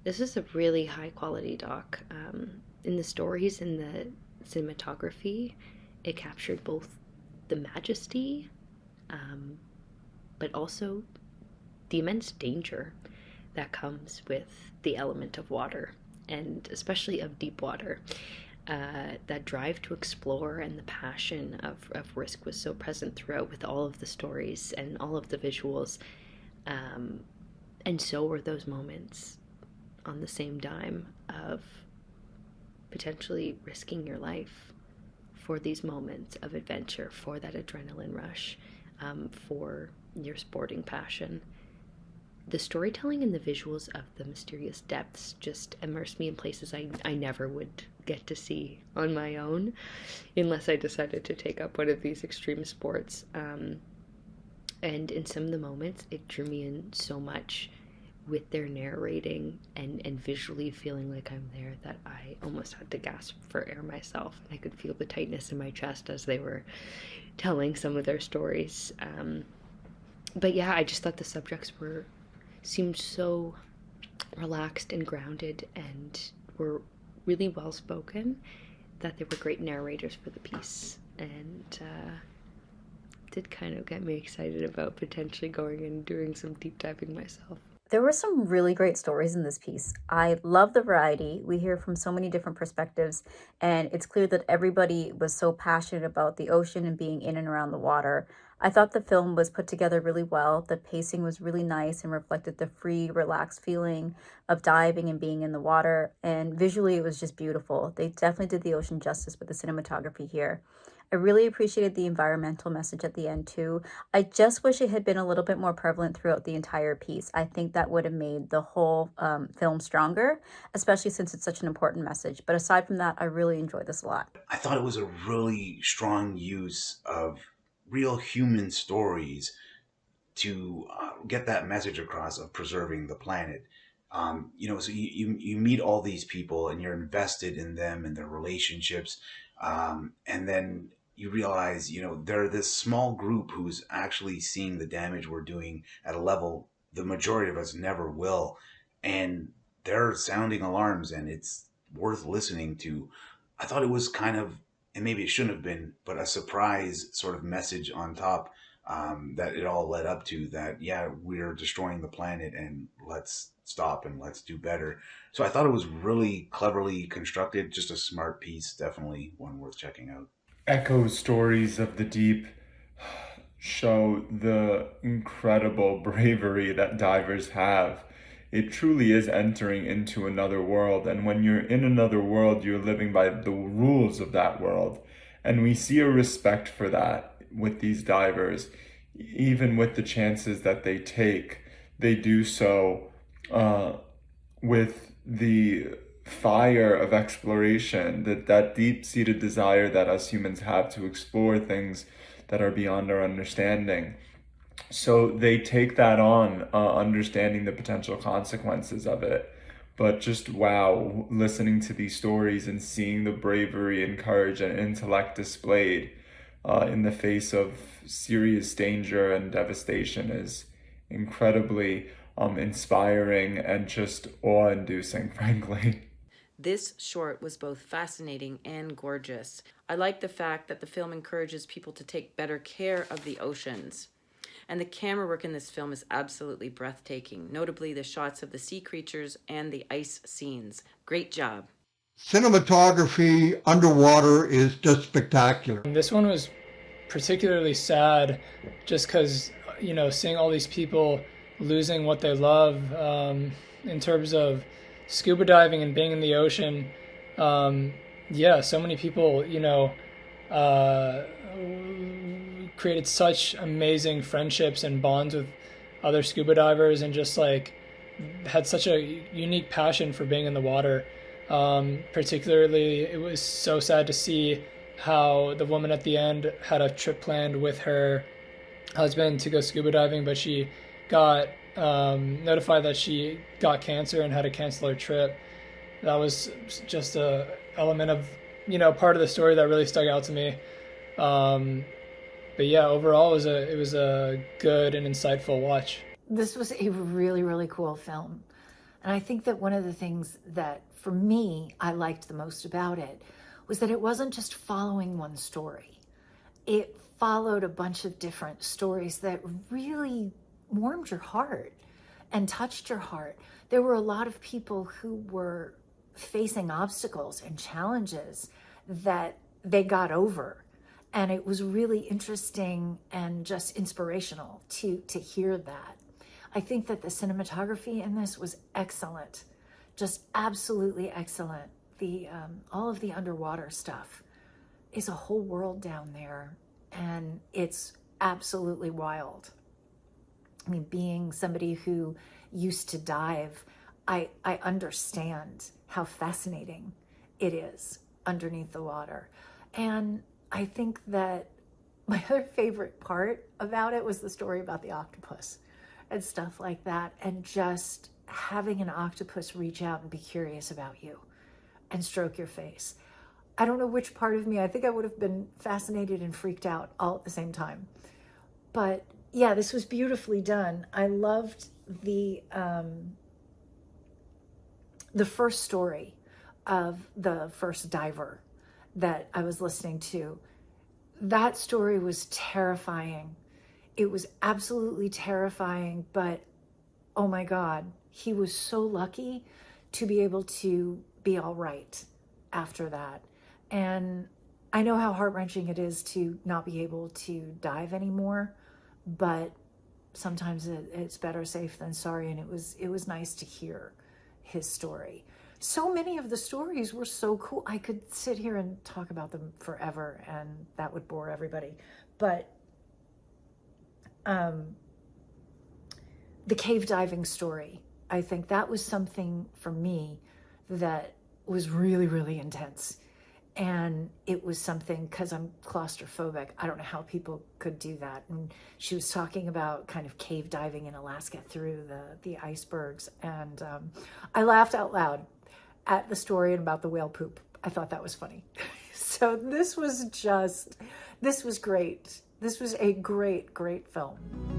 This is a really high quality doc. In the stories, in the cinematography, it captured both the majesty, um, but also the immense danger that comes with the element of water, and especially of deep water. That drive to explore and the passion of risk was so present throughout, with all of the stories and all of the visuals. Um, and so were those moments on the same dime of potentially risking your life for these moments of adventure, for that adrenaline rush, for your sporting passion. The storytelling and the visuals of the mysterious depths just immersed me in places I never would get to see on my own unless I decided to take up one of these extreme sports. And in some of the moments, it drew me in so much with their narrating and visually feeling like I'm there that I almost had to gasp for air myself. And I could feel the tightness in my chest as they were telling some of their stories. But yeah, I just thought the subjects seemed so relaxed and grounded and were really well spoken, that they were great narrators for the piece, and did kind of get me excited about potentially going and doing some deep diving myself. There were some really great stories in this piece. I love the variety. We hear from so many different perspectives, and it's clear that everybody was so passionate about the ocean and being in and around the water. I thought the film was put together really well. The pacing was really nice and reflected the free, relaxed feeling of diving and being in the water. And visually, it was just beautiful. They definitely did the ocean justice with the cinematography here. I really appreciated the environmental message at the end too. I just wish it had been a little bit more prevalent throughout the entire piece. I think that would have made the whole film stronger, especially since it's such an important message. But aside from that, I really enjoyed this a lot. I thought it was a really strong use of real human stories to get that message across of preserving the planet. So you meet all these people and you're invested in them and their relationships, and then you realize, they're this small group who's actually seeing the damage we're doing at a level the majority of us never will, and they're sounding alarms, and it's worth listening to. I thought it was kind of, and maybe it shouldn't have been, but a surprise sort of message on top, that it all led up to, that, yeah, we're destroying the planet and let's stop and let's do better. So I thought it was really cleverly constructed, just a smart piece, definitely one worth checking out. Echo stories of the deep show the incredible bravery that divers have. It truly is entering into another world, and when you're in another world, you're living by the rules of that world. And we see a respect for that with these divers. Even with the chances that they take, they do so with the fire of exploration, that deep-seated desire that us humans have to explore things that are beyond our understanding. So they take that on, understanding the potential consequences of it. But just wow, listening to these stories and seeing the bravery and courage and intellect displayed in the face of serious danger and devastation is incredibly inspiring and just awe-inducing, frankly. This short was both fascinating and gorgeous. I like the fact that the film encourages people to take better care of the oceans. And the camera work in this film is absolutely breathtaking, notably the shots of the sea creatures and the ice scenes. Great job. Cinematography underwater is just spectacular. This one was particularly sad just because, seeing all these people losing what they love in terms of scuba diving and being in the ocean. So many people, created such amazing friendships and bonds with other scuba divers, and just like had such a unique passion for being in the water. Particularly, it was so sad to see how the woman at the end had a trip planned with her husband to go scuba diving, but she got notified that she got cancer and had to cancel her trip. That was just a element of, part of the story that really stuck out to me. But yeah, overall, it was a good and insightful watch. This was a really, really cool film. And I think that one of the things that, for me, I liked the most about it was that it wasn't just following one story. It followed a bunch of different stories that really warmed your heart and touched your heart. There were a lot of people who were facing obstacles and challenges that they got over. And it was really interesting and just inspirational to hear that. I think that the cinematography in this was excellent, just absolutely excellent. The all of the underwater stuff is a whole world down there, and it's absolutely wild. I mean, being somebody who used to dive, I understand how fascinating it is underneath the water. And I think that my other favorite part about it was the story about the octopus and stuff like that, and just having an octopus reach out and be curious about you and stroke your face. I don't know which part of me, I think I would have been fascinated and freaked out all at the same time. But yeah, this was beautifully done. I loved the first story of the first diver that I was listening to. That story was terrifying. It was absolutely terrifying, but oh my God, he was so lucky to be able to be all right after that. And I know how heart-wrenching it is to not be able to dive anymore, but sometimes it's better safe than sorry. And it was nice to hear his story. So many of the stories were so cool. I could sit here and talk about them forever, and that would bore everybody. But the cave diving story, I think that was something for me that was really, really intense. And it was something, because I'm claustrophobic, I don't know how people could do that. And she was talking about kind of cave diving in Alaska through the icebergs. And I laughed out loud at the story and about the whale poop. I thought that was funny. So this was great. This was a great, great film.